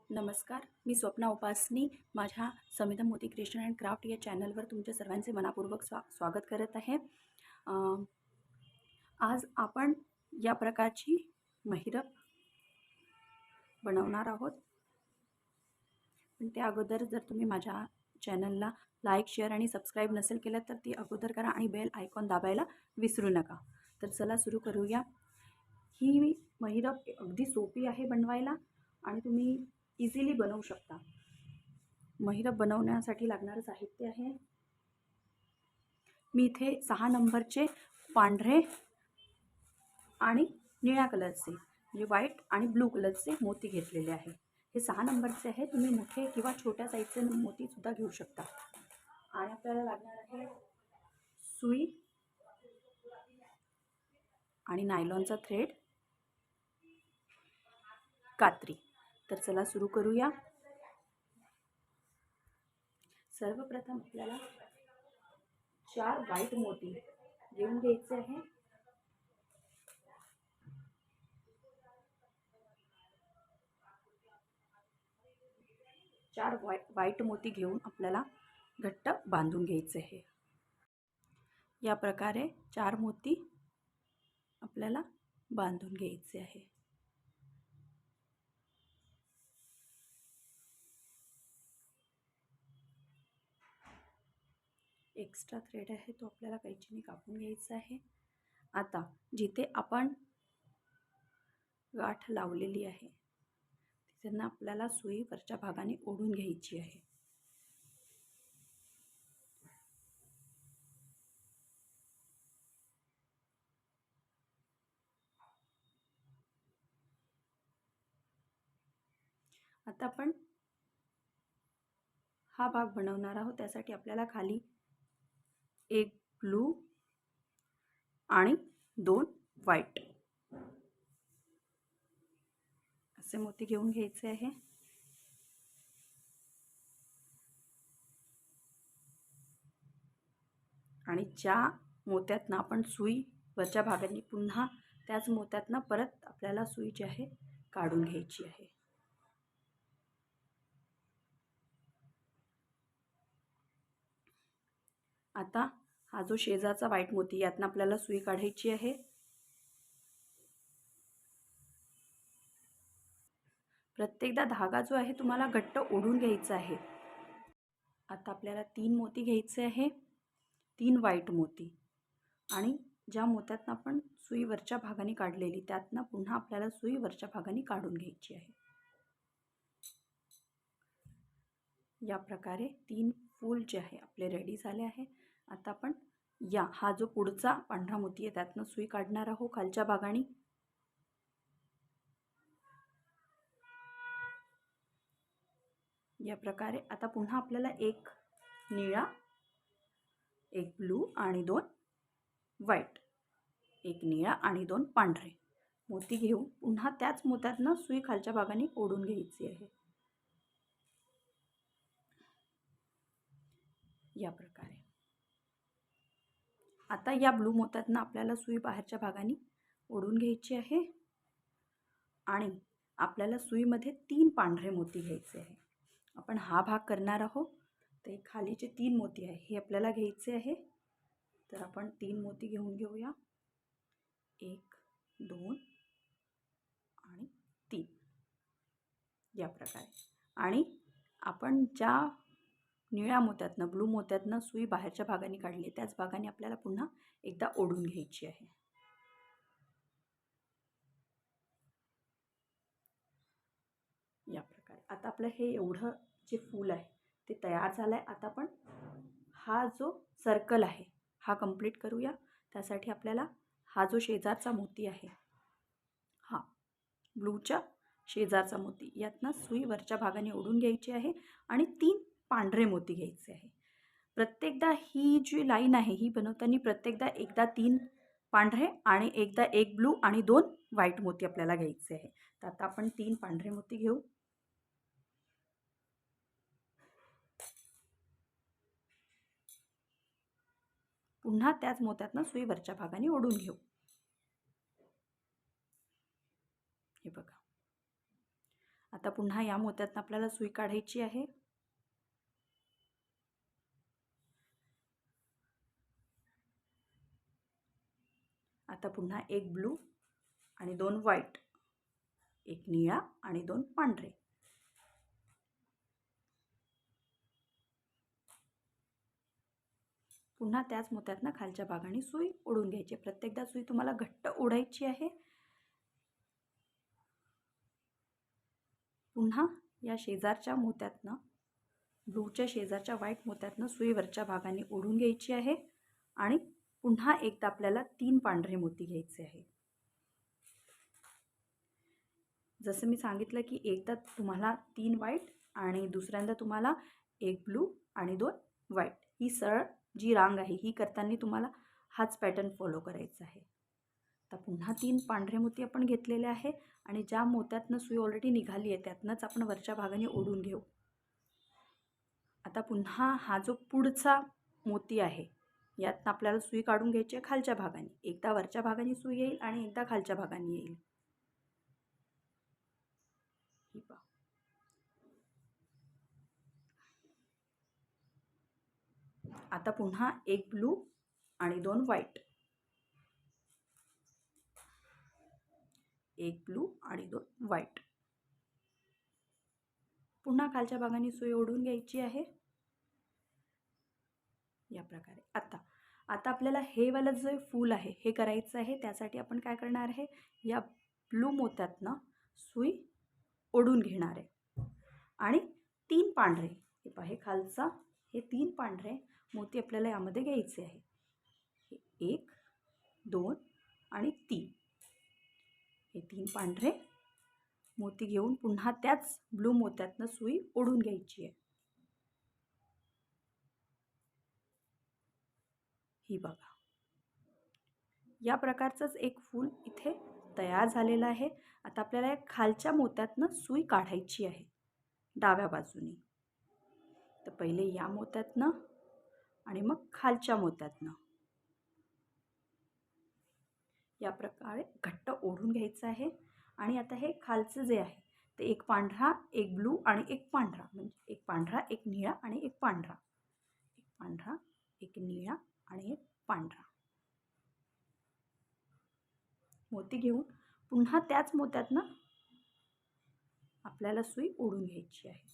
नमस्कार, मी स्वप्ना उपासनी माझ्या समिधा मोती क्रिएशन अँड क्राफ्ट या चॅनलवर तुमच्या सर्वांचे मनापूर्वक स्वागत करत आहे। आज आपण या प्रकारची महिरप बनवणार आहोत। पण त्या अगोदर जर तुम्ही माझ्या चॅनलला लाईक, शेअर आणि सबस्क्राईब नसेल केलं तर ती अगोदर करा आणि बेल आयकॉन दाबायला विसरू नका। तर चला सुरू करूया। ही महिरप अगदी सोपी आहे बनवायला आणि तुम्ही इझिली बनवू शकता। महिरप बनवण्यासाठी लागणारं साहित्य आहे, मी इथे 6 नंबरचे पांढरे आणि निळ्या कलरचे म्हणजे व्हाईट आणि ब्लू कलरचे मोती घेतलेले आहे। हे 6 नंबरचे आहे, तुम्ही मोठे किंवा छोट्या साईजचे मोतीसुद्धा घेऊ शकता। आणि आपल्याला लागणार आहे सुई आणि नायलॉनचा थ्रेड, कात्री। तर चला सुरू करूया। सर्वप्रथम आपल्याला 4 व्हाईट मोती घेऊन घ्यायचे आहे। चार व्हाईट मोती घेऊन आपल्याला घट्ट बांधून घ्यायचे आहे। या प्रकारे 4 मोती आपल्याला बांधून घ्यायचे आहे। एक्स्ट्रा थ्रेड आहे तो आपल्याला कैचीने कापून घ्यायचा आहे। आता जिथे आपण गाठ लावलेली आहे तिथे आपल्याला सुई वरच्या भागाने ओढून घ्यायची आहे। आता आपण हा भाग बनवणार आहोत, त्यासाठी आपल्याला खाली एक ब्लू आणि 2 व्हाईट असे मोती घेऊन घ्यायचे आहे। आणि ज्या मोत्यातनं आपण सुई वरच्या भागाने पुन्हा त्याच मोत्यातनं परत आपल्याला सुई जी आहे काढून घ्यायची आहे। आता हा जो शेजारचा व्हाईट मोती यातनं आपल्याला सुई काढायची आहे। प्रत्येकदा धागा जो आहे तुम्हाला घट्ट ओढून घ्यायचा आहे। आता आपल्याला 3 मोती घ्यायचे आहे, 3 व्हाईट मोती, आणि ज्या मोत्यातनं आपण सुई वरच्या भागाने काढलेली त्यातनं पुन्हा आपल्याला सुई वरच्या भागाने काढून घ्यायची आहे। या प्रकारे 3 फूल जे आहे आपले रेडी झाले आहे। आता आपण हा जो पुढचा पांढरा मोती आहे त्यातनं सुई काढणार आहोत खालच्या भागाने। या प्रकारे आता पुन्हा आपल्याला एक निळा, एक ब्लू आणि 2 व्हाईट, एक निळा आणि 2 पांढरे मोती घेऊन पुन्हा त्याच मोत्यातनं सुई खालच्या भागाने ओढून घ्यायची आहे। या प्रकारे आता या ब्लू मोत्यातनं आपल्याला सुई बाहेरच्या भागाने ओढून घ्यायची आहे आणि आपल्याला सुईमध्ये 3 पांढरे मोती घ्यायचे आहे। आपण हा भाग करणार आहोत, तर खाली जे 3 मोती आहे हे आपल्याला घ्यायचे आहे। तर आपण 3 मोती घेऊन घेऊया, 1 2 आणि 3 या प्रकारे। आणि आपण ज्या निळ्या मोत्यातनं ब्लू मोत्यातनं सुई बाहेरच्या भागाने काढली त्याच भागाने आपल्याला पुन्हा एकदा ओढून घ्यायची आहे। या प्रकारे आता आपलं हे एवढं जे फूल आहे ते तयार झालं आहे। आता आपण हा जो सर्कल आहे हा कंप्लीट करूया। त्यासाठी आपल्याला हा जो शेजारचा मोती आहे, हा ब्लूच्या शेजारचा मोती, यातनं सुई वरच्या भागाने ओढून घ्यायची आहे आणि 3 पांढरे मोती घ्यायचे आहे। प्रत्येकदा ही जी लाईन आहे ही बनवताना प्रत्येकदा एकदा 3 पांढरे आणि एकदा 1 ब्लू आणि 2 व्हाईट मोती आपल्याला घ्यायचे आहे। तर आता आपण 3 पांढरे मोती घेऊ, पुन्हा त्याच मोत्यातनं सुई वरच्या भागाने ओढून घेऊ। हे बघा, आता पुन्हा या मोत्यातनं आपल्याला सुई काढायची आहे. आता पुन्हा एक ब्लू आणि 2 व्हाईट, एक निळा आणि 2 पांढरे. पुन्हा त्याच मोत्यातनं खालच्या भागाने सुई ओढून घ्यायची. प्रत्येकदा सुई तुम्हाला घट्ट ओढायची आहे. पुन्हा या शेजारच्या मोत्यातनं, ब्लूच्या शेजारच्या व्हाईट मोत्यातनं सुई वरच्या भागाने ओढून घ्यायची आहे आणि पुन्हा एकदा आपल्याला 3 पांढरे मोती घ्यायचे आहे. जसं मी सांगितलं की एकदा तुम्हाला 3 व्हाईट आणि दुसऱ्यांदा तुम्हाला 1 ब्लू आणि 2 व्हाईट, ही सरळ जी रांग आहे ही करताना तुम्हाला हाच पॅटर्न फॉलो करायचा आहे. आता पुन्हा 3 पांढरे मोती आपण घेतलेले आहे आणि ज्या मोत्यातनं सुई ऑलरेडी निघाली आहे त्यातनंच आपण वरच्या भागाने ओढून घेऊ. आता पुन्हा हा जो पुढचा मोती आहे यातनं आपल्याला सुई काढून घ्यायची आहे खालच्या भागाने. एकदा वरच्या भागाने सुई येईल आणि एकदा खालच्या भागाने येईल. ही पहा. आता पुन्हा 1 ब्लू आणि 2 व्हाईट, 1 ब्लू आणि 2 व्हाईट. पुन्हा खालच्या भागाने सुई ओढून घ्यायची आहे या प्रकारे. आता आपल्याला हे वाला जे फूल आहे हे करायचं आहे. त्यासाठी आपण काय करणार आहे, या ब्लू मोत्यातनं सुई ओढून घेणार आहे आणि 3 पांढरे, हे पहा हे खालचा, हे 3 पांढरे मोती आपल्याला यामध्ये घ्यायचे आहे. 1 2 आणि 3, हे 3 पांढरे मोती घेऊन पुन्हा त्याच ब्लू मोत्यातनं सुई ओढून घ्यायची आहे. ही बघा, या प्रकारचंच एक फूल इथे तयार झालेलं आहे. आता आपल्याला या खालच्या मोत्यातनं सुई काढायची आहे डाव्या बाजूने. तर पहिले या मोत्यातनं आणि मग खालच्या मोत्यातनं या प्रकारे घट्ट ओढून घ्यायचं आहे. आणि आता हे खालचं जे आहे ते 1 पांढरा, 1 ब्लू आणि 1 पांढरा, म्हणजे 1 पांढरा, 1 निळा आणि 1 पांढरा, 1 पांढरा, 1 निळा आणि 1 पांढरा मोती घेऊन पुन्हा त्याच मोत्यातनं आपल्याला सुई ओढून घ्यायची आहे.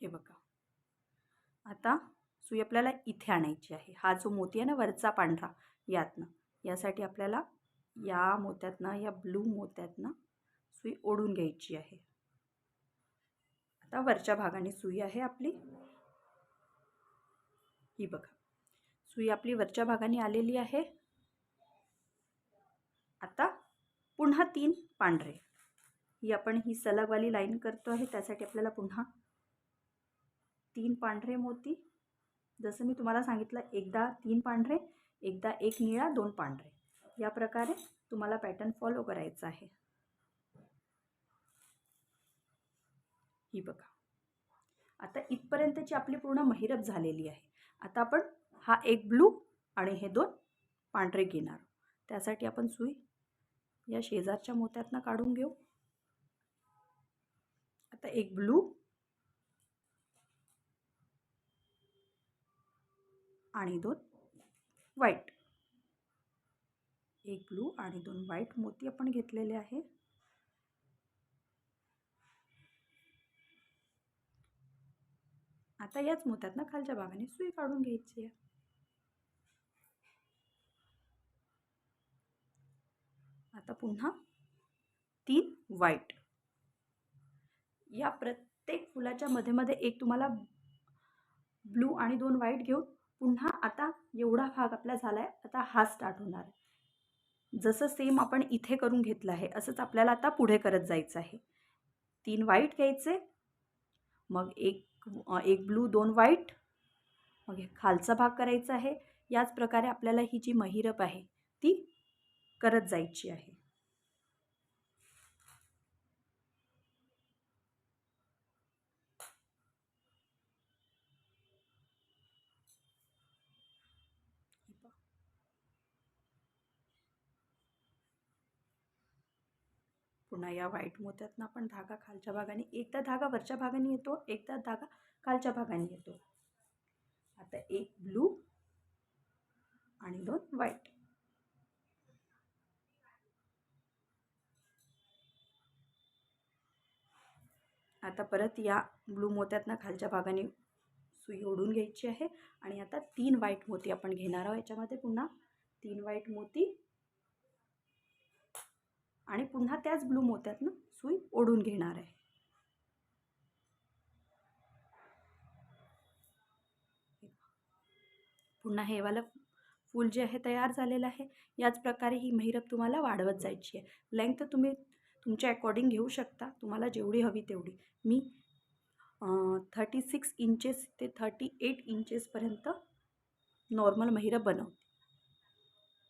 हे बघा, आता सुई आपल्याला इथे आणायची आहे. हा जो मोती आहे ना वरचा पांढरा यातनं, यासाठी आपल्याला या मोत्यातनं, या ब्लू मोत्यातनं सुई ओढून घ्यायची आहे. आता वरच्या भागाने सुई आहे आपली. ही बघा, सुई आपली वरच्या भागाने आलेली आहे. आता पुन्हा 3 पांढरे, ही आपण ही सलगवाली लाईन करतो आहे त्यासाठी आपल्याला पुन्हा 3 पांढरे मोती, जसं मी तुम्हाला सांगितलं, एकदा 3 पांढरे, एकदा 1 निळा, 2 पांढरे, या प्रकारे तुम्हाला पॅटर्न फॉलो करायचा आहे. ही बघा, आता इथपर्यंतची आपली पूर्ण महिरप झालेली आहे. आता आपण हा 1 ब्लू आणि हे 2 पांढरे घेणार. त्यासाठी आपण सुई या शेजारच्या मोत्यातनं काढून घेऊ. आता 1 ब्लू आणि 2 व्हाईट, 1 ब्लू आणि 2 व्हाईट मोती आपण घेतलेले आहे. आता याच मोत्यातनं खालच्या भागाने सुई काढून घ्यायची आहे. आता पुन्हा 3 व्हाईट, या प्रत्येक फुलाच्या मध्ये एक तुम्हाला ब्लू आणि 2 व्हाईट घेऊन पुन्हा आता एवढा भाग आपला झाला आहे. आता हा स्टार्ट होणार आहे. जसं सेम आपण इथे करून घेतलं आहे असंच आपल्याला आता पुढे करत जायचं आहे. 3 व्हाईट घ्यायचे, मग एक ब्लू, 2 व्हाईट, मग खालचा भाग करायचा आहे. याच प्रकारे आपल्याला ही जी महिरप आहे ती करत जायची आहे. पुन्हा या व्हाईट मोत्यातनं आपण धागा खालच्या भागाने, एकदा धागा वरच्या भागाने येतो, एकदा धागा खालच्या भागाने येतो. आता एक ब्लू आणि 2 व्हाईट. आता परत या ब्लू मोत्यातनं खालच्या भागाने सुई ओढून घ्यायची आहे आणि आता 3 व्हाईट मोती आपण घेणार आहोत. याच्यामध्ये पुन्हा 3 व्हाईट मोती आणि पुन्हा त्याच ब्लू मोत्यातनं सुई ओढून घेणार आहे. पुन्हा हे वाला फूल जे आहे तयार झालेलं आहे. याच प्रकारे ही महिरप तुम्हाला वाढवत जायची आहे. लेंथ तुम्ही तुमच्या अकॉर्डिंग घेऊ शकता, तुम्हाला जेवढी हवी तेवढी. मी 36 इंचेस ते 38 इंचेसपर्यंत नॉर्मल महिरप बनवते.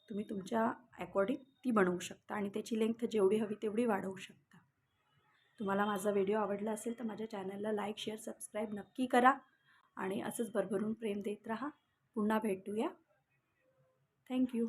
तुम्ही तुमच्या अकॉर्डिंग ती बनवू शकता आणि त्याची लेंथ जेवढी हवी तेवढी वाढवू शकता. तुम्हाला माझा व्हिडिओ आवडला असेल तर माझ्या चॅनलला लाईक, शेअर, सबस्क्राईब नक्की करा आणि असंच भरभरून प्रेम देत राहा. पुन्हा भेटूया. थँक्यू.